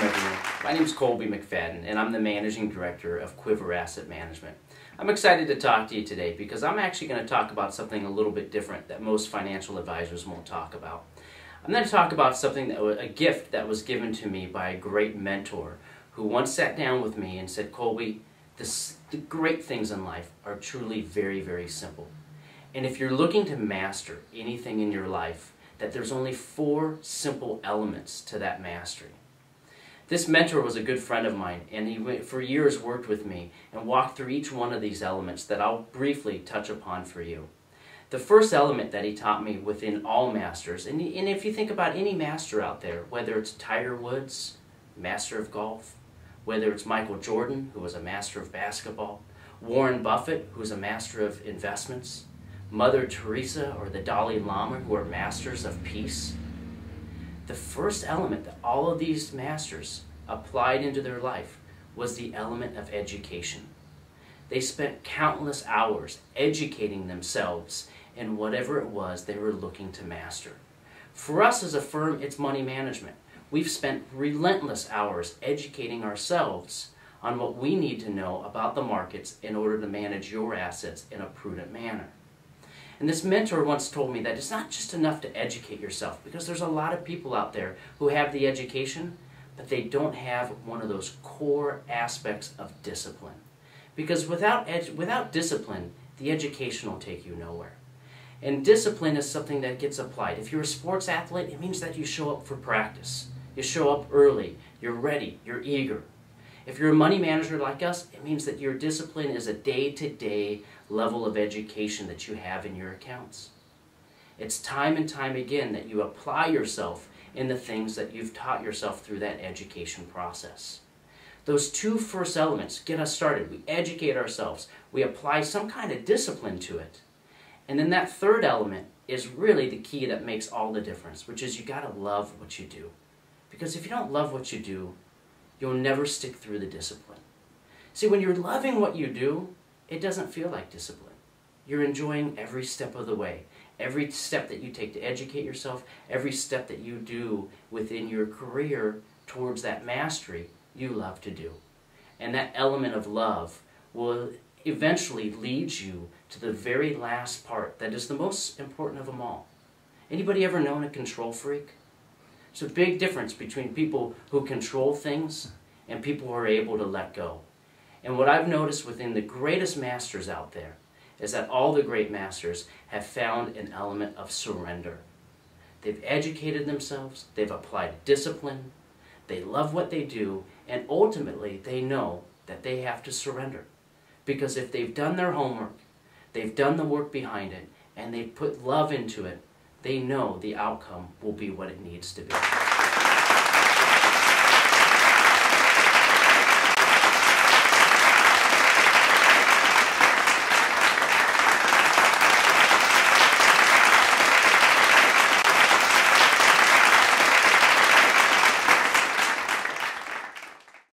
everyone. My name is Colby McFadden, and I'm the Managing Director of Quiver Asset Management. I'm excited to talk to you today because I'm actually going to talk about something a little bit different that most financial advisors won't talk about. I'm going to talk about something a gift that was given to me by a great mentor who once sat down with me and said, Colby, the great things in life are truly very, very simple. And if you're looking to master anything in your life, that there's only 4 simple elements to that mastery. This mentor was a good friend of mine, and he for years worked with me and walked through each one of these elements that I'll briefly touch upon for you. The first element that he taught me within all masters, and if you think about any master out there, whether it's Tiger Woods, master of golf, whether it's Michael Jordan, who was a master of basketball, Warren Buffett, who's a master of investments, Mother Teresa or the Dalai Lama, who are masters of peace. The first element that all of these masters applied into their life was the element of education. They spent countless hours educating themselves in whatever it was they were looking to master. For us as a firm, it's money management. We've spent relentless hours educating ourselves on what we need to know about the markets in order to manage your assets in a prudent manner. And this mentor once told me that it's not just enough to educate yourself, because there's a lot of people out there who have the education, but they don't have one of those core aspects of discipline. Because without discipline, the education will take you nowhere. And discipline is something that gets applied. If you're a sports athlete, it means that you show up for practice. You show up early, you're ready, you're eager. If you're a money manager like us, it means that your discipline is a day-to-day level of education that you have in your accounts. It's time and time again that you apply yourself in the things that you've taught yourself through that education process. Those 2 first elements get us started. We educate ourselves. We apply some kind of discipline to it. And then that third element is really the key that makes all the difference, which is you got to love what you do. Because if you don't love what you do, you'll never stick through the discipline. See, when you're loving what you do, it doesn't feel like discipline. You're enjoying every step of the way. Every step that you take to educate yourself, every step that you do within your career towards that mastery, you love to do. And that element of love will eventually lead you to the very last part that is the most important of them all. Anybody ever known a control freak? There's a big difference between people who control things and people who are able to let go. And what I've noticed within the greatest masters out there is that all the great masters have found an element of surrender. They've educated themselves, they've applied discipline, they love what they do, and ultimately they know that they have to surrender. Because if they've done their homework, they've done the work behind it, and they've put love into it, they know the outcome will be what it needs to be.